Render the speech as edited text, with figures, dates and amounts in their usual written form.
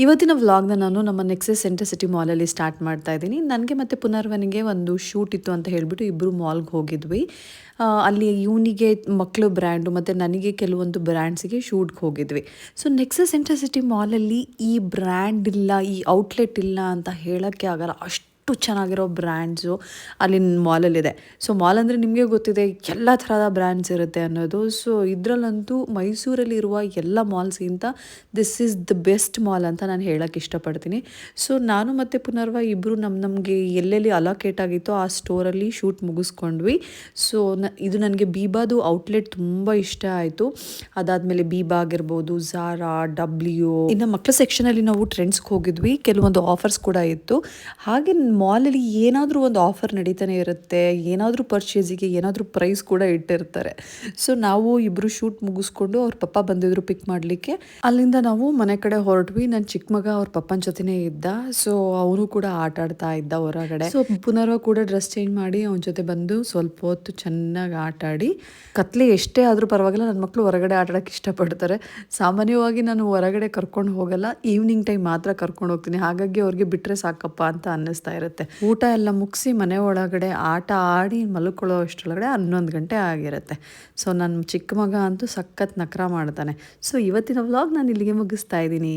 ಇವತ್ತಿನ ವ್ಲಾಗ್ನ ನಾನು ನಮ್ಮ ನೆಕ್ಸಸ್ ಸೆಂಟರ್ ಸಿಟಿ ಮಾಲಲ್ಲಿ ಸ್ಟಾರ್ಟ್ ಮಾಡ್ತಾ ಇದ್ದೀನಿ. ನನಗೆ ಮತ್ತು ಪುನರ್ವನಿಗೆ ಒಂದು ಶೂಟ್ ಇತ್ತು ಅಂತ ಹೇಳಿಬಿಟ್ಟು ಇಬ್ಬರು ಮಾಲ್ಗೆ ಹೋಗಿದ್ವಿ. ಅಲ್ಲಿ ಇವನಿಗೆ ಮಕ್ಕಳು ಬ್ರ್ಯಾಂಡು ಮತ್ತು ನನಗೆ ಕೆಲವೊಂದು ಬ್ರ್ಯಾಂಡ್ಸಿಗೆ ಶೂಟ್ಗೆ ಹೋಗಿದ್ವಿ. ಸೊ ನೆಕ್ಸಸ್ ಸೆಂಟರ್ ಸಿಟಿ ಮಾಲಲ್ಲಿ ಈ ಬ್ರ್ಯಾಂಡ್ ಇಲ್ಲ, ಈ ಔಟ್ಲೆಟ್ ಇಲ್ಲ ಅಂತ ಹೇಳೋಕ್ಕೆ ಆಗಲ್ಲ. ಅಷ್ಟು ಚೆನ್ನಾಗಿರೋ ಬ್ರ್ಯಾಂಡ್ಸು ಅಲ್ಲಿ ಮಾಲಲ್ಲಿದೆ. ಸೊ ಮಾಲ್ ಅಂದರೆ ನಿಮಗೆ ಗೊತ್ತಿದೆ ಎಲ್ಲ ಥರದ ಬ್ರ್ಯಾಂಡ್ಸ್ ಇರುತ್ತೆ ಅನ್ನೋದು. ಸೊ ಇದರಲ್ಲಂತೂ ಮೈಸೂರಲ್ಲಿರುವ ಎಲ್ಲ ಮಾಲ್ಸ್ಗಿಂತ this is the best mall ಅಂತ ನಾನು ಹೇಳೋಕ್ಕೆ ಇಷ್ಟಪಡ್ತೀನಿ. ಸೊ ನಾನು ಮತ್ತು ಪುನರ್ವ ಇಬ್ಬರು ನಮಗೆ ಎಲ್ಲೆಲ್ಲಿ ಅಲೋಕೇಟ್ ಆಗಿತ್ತೋ ಆ ಸ್ಟೋರಲ್ಲಿ ಶೂಟ್ ಮುಗಿಸ್ಕೊಂಡ್ವಿ. ಸೊ ಇದು ನನಗೆ ಬೀಬಾದು ಔಟ್ಲೆಟ್ ತುಂಬ ಇಷ್ಟ ಆಯಿತು. ಅದಾದಮೇಲೆ ಬೀಬಾ ಆಗಿರ್ಬೋದು, ಝಾರಾ, ಡಬ್ಲ್ಯೂ, ಇನ್ನು ಮಕ್ಕಳ ಸೆಕ್ಷನಲ್ಲಿ ನಾವು ಟ್ರೆಂಡ್ಸ್ಗೆ ಹೋಗಿದ್ವಿ. ಕೆಲವೊಂದು ಆಫರ್ಸ್ ಕೂಡ ಇತ್ತು. ಹಾಗೆ ಮಾಲಲ್ಲಿ ಏನಾದರೂ ಒಂದು ಆಫರ್ ನಡೀತಾನೆ ಇರುತ್ತೆ. ಏನಾದರೂ ಪರ್ಚೇಸಿಗೆ ಏನಾದರೂ ಪ್ರೈಸ್ ಕೂಡ ಇಟ್ಟಿರ್ತಾರೆ. ಸೊ ನಾವು ಇಬ್ಬರು ಶೂಟ್ ಮುಗಿಸ್ಕೊಂಡು ಅವ್ರ ಪಪ್ಪ ಬಂದಿದ್ರು ಪಿಕ್ ಮಾಡಲಿಕ್ಕೆ. ಅಲ್ಲಿಂದ ನಾವು ಮನೆ ಕಡೆ ಹೊರಟ್ವಿ. ನನ್ನ ಚಿಕ್ಕ ಮಗ ಅವ್ರ ಪಪ್ಪನ ಜೊತೆನೇ ಇದ್ದ. ಸೊ ಅವನು ಕೂಡ ಆಟ ಆಡ್ತಾ ಇದ್ದ ಹೊರಗಡೆ. ಸೊ ಪುನರ್ವ ಕೂಡ ಡ್ರೆಸ್ ಚೇಂಜ್ ಮಾಡಿ ಅವನ ಜೊತೆ ಬಂದು ಸ್ವಲ್ಪ ಹೊತ್ತು ಚೆನ್ನಾಗಿ ಆಟ ಆಡಿ, ಕತ್ಲೆ ಎಷ್ಟೇ ಆದರೂ ಪರವಾಗಿಲ್ಲ, ನನ್ನ ಮಕ್ಕಳು ಹೊರಗಡೆ ಆಟ ಆಡೋಕ್ಕೆ ಇಷ್ಟಪಡ್ತಾರೆ. ಸಾಮಾನ್ಯವಾಗಿ ನಾನು ಹೊರಗಡೆ ಕರ್ಕೊಂಡು ಹೋಗಲ್ಲ, ಈವ್ನಿಂಗ್ ಟೈಮ್ ಮಾತ್ರ ಕರ್ಕೊಂಡು ಹೋಗ್ತೀನಿ. ಹಾಗಾಗಿ ಅವ್ರಿಗೆ ಬಿಟ್ಟರೆ ಸಾಕಪ್ಪ ಅಂತ ಅನ್ನಿಸ್ತಾ ಇರುತ್ತೆ. ಊಟ ಎಲ್ಲ ಮುಗಿಸಿ ಮನೆ ಒಳಗಡೆ ಆಟ ಆಡಿ ಮಲ್ಕೊಳ್ಳೋ ಅಷ್ಟರೊಳಗಡೆ 11 ಗಂಟೆ ಆಗಿರುತ್ತೆ. ಸೊ ನನ್ನ ಚಿಕ್ಕ ಮಗ ಅಂತೂ ಸಖತ್ ನಖರ ಮಾಡ್ತಾನೆ. ಸೊ ಇವತ್ತಿನ ವ್ಲಾಗ್ ನಾನು ಇಲ್ಲಿಗೆ ಮುಗಿಸ್ತಾ ಇದ್ದೀನಿ.